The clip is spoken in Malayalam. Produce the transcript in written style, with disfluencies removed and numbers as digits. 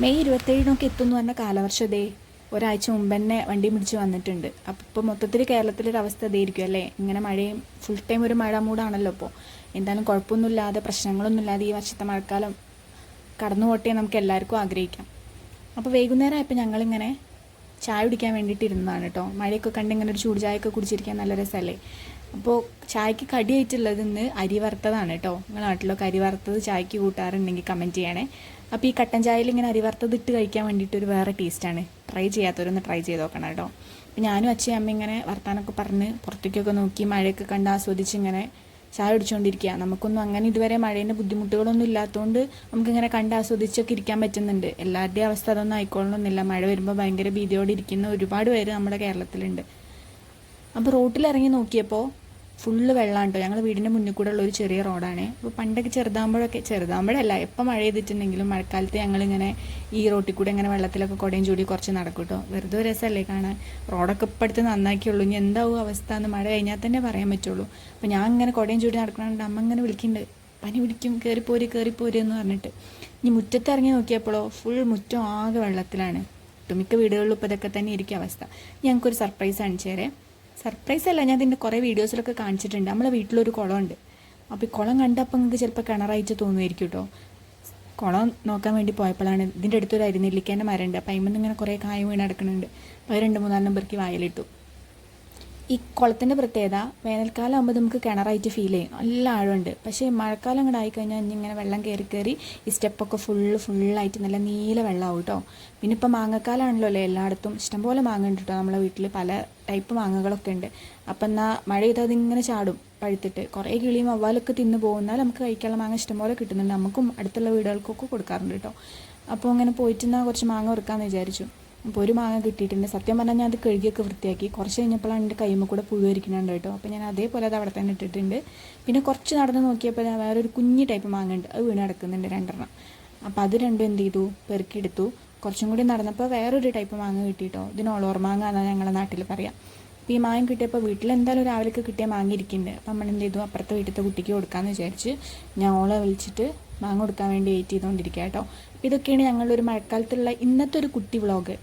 മെയ് 27 എത്തുമെന്ന് പറഞ്ഞ കാലവർഷം ദേ ഒരാഴ്ച മുമ്പ് തന്നെ വണ്ടി പിടിച്ച് വന്നിട്ടുണ്ട്. അപ്പോൾ ഇപ്പോൾ മൊത്തത്തിൽ കേരളത്തിലൊരവസ്ഥ ഇതായിരിക്കും അല്ലേ. ഇങ്ങനെ മഴയും ഫുൾ ടൈം ഒരു മഴ മൂടാണല്ലോ. ഇപ്പോൾ എന്തായാലും കുഴപ്പമൊന്നുമില്ലാതെ പ്രശ്നങ്ങളൊന്നുമില്ലാതെ ഈ വർഷത്തെ മഴക്കാലം കടന്നു പോട്ടെ നമുക്ക് എല്ലാവർക്കും ആഗ്രഹിക്കാം. അപ്പോൾ വൈകുന്നേരം ആയപ്പോൾ ഞങ്ങളിങ്ങനെ ചായ കുടിക്കാൻ വേണ്ടിയിട്ട് ഇരുന്നതാണ് കേട്ടോ. മഴയൊക്കെ കണ്ട് ഇങ്ങനെ ഒരു ചൂട് ചായയൊക്കെ കുടിച്ചിരിക്കാൻ നല്ല രസമല്ലേ. അപ്പോൾ ചായക്ക് കടിയായിട്ടുള്ളത് ഇന്ന് അരി വറുത്തതാണ് കേട്ടോ. നിങ്ങളുടെ നാട്ടിലൊക്കെ അരി വറുത്തത് ചായക്ക് കൂട്ടാറുണ്ടെങ്കിൽ കമൻറ്റ് ചെയ്യണേ. അപ്പോൾ ഈ കട്ടൻ ചായയിൽ ഇങ്ങനെ അരി വറുത്തത് ഇട്ട് കഴിക്കാൻ വേണ്ടിയിട്ട് ഒരു വേറെ ടേസ്റ്റാണ്. ട്രൈ ചെയ്യാത്തവരൊന്ന് ട്രൈ ചെയ്ത് നോക്കണം കേട്ടോ. അപ്പോൾ ഞാനും അച്ഛയും അമ്മ ഇങ്ങനെ വർത്താനൊക്കെ പറഞ്ഞ് പുറത്തേക്കൊക്കെ നോക്കി മഴയൊക്കെ കണ്ട് ആസ്വദിച്ച് ഇങ്ങനെ ചായ കുടിച്ചുകൊണ്ടിരിക്കുക. നമുക്കൊന്നും അങ്ങനെ ഇതുവരെ മഴേൻ്റെ ബുദ്ധിമുട്ടുകളൊന്നും ഇല്ലാത്തതുകൊണ്ട് നമുക്കിങ്ങനെ കണ്ട് ആസ്വദിച്ചൊക്കെ ഇരിക്കാൻ പറ്റുന്നുണ്ട്. എല്ലാവരുടെയും അവസ്ഥ അതൊന്നും ആയിക്കൊള്ളണമെന്നില്ല. മഴ വരുമ്പോൾ ഭയങ്കര ഭീതിയോടെ ഇരിക്കുന്ന ഒരുപാട് പേര് നമ്മുടെ കേരളത്തിലുണ്ട്. അപ്പോൾ റോട്ടിലിറങ്ങി നോക്കിയപ്പോൾ ഫുള്ള് വെള്ളമാണ് കേട്ടോ. ഞങ്ങൾ വീടിൻ്റെ മുന്നിൽ കൂടെ ഉള്ള ഒരു ചെറിയ റോഡാണ്. അപ്പോൾ പണ്ടൊക്കെ ചെറുതാകുമ്പോഴല്ല എപ്പോൾ മഴ ചെയ്തിട്ടുണ്ടെങ്കിലും മഴക്കാലത്ത് ഞങ്ങളിങ്ങനെ ഈ റോട്ടിൽ കൂടെ ഇങ്ങനെ വെള്ളത്തിലൊക്കെ കുടയും ചൂടി കുറച്ച് നടക്കും കേട്ടോ. വെറുതെ ഒരു രസമല്ലേ കാണാൻ. റോഡൊക്കെ ഇപ്പോൾ അടുത്ത് നന്നാക്കിയുള്ളൂ. ഇനി എന്താവും അവസ്ഥ എന്ന് മഴ കഴിഞ്ഞാൽ തന്നെ പറയാൻ പറ്റുള്ളൂ. അപ്പോൾ ഞാൻ ഇങ്ങനെ കുടയും ചൂടി നടക്കണുണ്ട്. അമ്മ ഇങ്ങനെ വിളിക്കുന്നുണ്ട്, പനി പിടിക്കും, കയറിപ്പോര് എന്ന് പറഞ്ഞിട്ട്. ഇനി മുറ്റത്ത് ഇറങ്ങി നോക്കിയപ്പോഴോ ഫുൾ മുറ്റം ആകെ വെള്ളത്തിലാണ്. ഒട്ടുമിക്ക വീടുകളിലും ഇപ്പോൾ ഇതൊക്കെ തന്നെ ഇരിക്കും അവസ്ഥ. ഞങ്ങൾക്കൊരു സർപ്രൈസ് കാണിച്ചു തരാം. സർപ്രൈസ് അല്ല, ഞാൻ ഇതിൻ്റെ കുറേ വീഡിയോസിലൊക്കെ കാണിച്ചിട്ടുണ്ട്. നമ്മളെ വീട്ടിലൊരു കുളമുണ്ട്. അപ്പോൾ ഈ കുളം കണ്ടപ്പോൾ നിങ്ങൾക്ക് ചിലപ്പോൾ കിണറായിട്ട് തോന്നുമായിരിക്കും കേട്ടോ. കുളം നോക്കാൻ വേണ്ടി പോയപ്പോഴാണ് ഇതിൻ്റെ അടുത്തൊരു അരിനെല്ലിക്കേൻ്റെ മരമുണ്ട്. അപ്പോൾ അതിൽ ഇങ്ങനെ കുറേ കായ വീണ് കിടക്കുന്നുണ്ട്. അപ്പോൾ 2-3 നമ്പർക്ക് വായിലിട്ടു. ഈ കുളത്തിൻ്റെ പ്രത്യേകത വേനൽക്കാലം ആകുമ്പോൾ നമുക്ക് കിണറായിട്ട് ഫീൽ ചെയ്യും, നല്ല ആഴമുണ്ട്. പക്ഷേ മഴക്കാലം അങ്ങോട്ട് ആയിക്കഴിഞ്ഞാൽ ഇങ്ങനെ വെള്ളം കയറി ഈ സ്റ്റെപ്പൊക്കെ ഫുള്ളായിട്ട് നല്ല നീല വെള്ളമാവും കേട്ടോ. പിന്നെ ഇപ്പോൾ മാങ്ങക്കാലമാണല്ലോ അല്ലേ, എല്ലായിടത്തും ഇഷ്ടംപോലെ മാങ്ങ ഉണ്ട് കേട്ടോ. നമ്മളെ വീട്ടിൽ പല ടൈപ്പ് മാങ്ങകളൊക്കെ ഉണ്ട്. അപ്പം എന്നാൽ മഴ ചെയ്താൽ അതിങ്ങനെ ചാടും പഴുത്തിട്ട്. കുറേ കിളിയും വവ്വാലൊക്കെ തിന്ന് പോകുന്നാൽ നമുക്ക് കഴിക്കാനുള്ള മാങ്ങ ഇഷ്ടംപോലെ കിട്ടുന്നുണ്ട്. നമുക്കും അടുത്തുള്ള വീടുകൾക്കൊക്കെ കൊടുക്കാറുണ്ട് കേട്ടോ. അപ്പോൾ അങ്ങനെ പോയിട്ട് എന്നാൽ കുറച്ച് മാങ്ങ വെറുക്കാമെന്ന് വിചാരിച്ചു. അപ്പോൾ ഒരു മാങ്ങ കിട്ടിയിട്ടുണ്ട്. സത്യം പറഞ്ഞാൽ ഞാൻ അത് കഴുകിയൊക്കെ വൃത്തിയാക്കി. കുറച്ച് കഴിഞ്ഞപ്പോഴാണ് എൻ്റെ കൈമ്മ കൂടെ പുഴുവരിക്കുന്നുണ്ട് കേട്ടോ. അപ്പോൾ ഞാൻ അതേപോലെ അത് അവിടെ തന്നെ ഇട്ടിട്ടുണ്ട്. പിന്നെ കുറച്ച് നടന്ന് നോക്കിയപ്പോൾ ഞാൻ വേറൊരു കുഞ്ഞ് ടൈപ്പ് മാങ്ങ ഉണ്ട്, അത് വീണ് കിടക്കുന്നുണ്ട് 2 അപ്പോൾ അത് രണ്ടും എന്ത് ചെയ്തു, പെറുക്കിയെടുത്തു. കുറച്ചും കൂടി നടന്നപ്പോൾ വേറൊരു ടൈപ്പ് മാങ്ങ കിട്ടിയിട്ടോ. ഇതിന് ഒളോർ മാങ്ങ എന്നാണ് ഞങ്ങളുടെ നാട്ടിൽ പറയാം. അപ്പോൾ ഈ മാങ്ങ കിട്ടിയപ്പോൾ വീട്ടിൽ എന്തായാലും രാവിലേക്ക് കിട്ടിയ മാങ്ങ ഇരിക്കുന്നുണ്ട്. അപ്പം നമ്മൾ എന്ത് ചെയ്തു, അപ്പുറത്തെ വീട്ടിലത്തെ കുട്ടിക്ക് കൊടുക്കാമെന്ന് വിചാരിച്ച് ഞാൻ ഓളെ വിളിച്ചിട്ട് മാങ്ങ കൊടുക്കാൻ വേണ്ടി വെയിറ്റ് ചെയ്തുകൊണ്ടിരിക്കുക കേട്ടോ. അപ്പോൾ ഇതൊക്കെയാണ് ഞങ്ങളുടെ ഒരു മഴക്കാലത്തുള്ള ഇന്നത്തെ ഒരു കുട്ടി വ്ളോഗ്.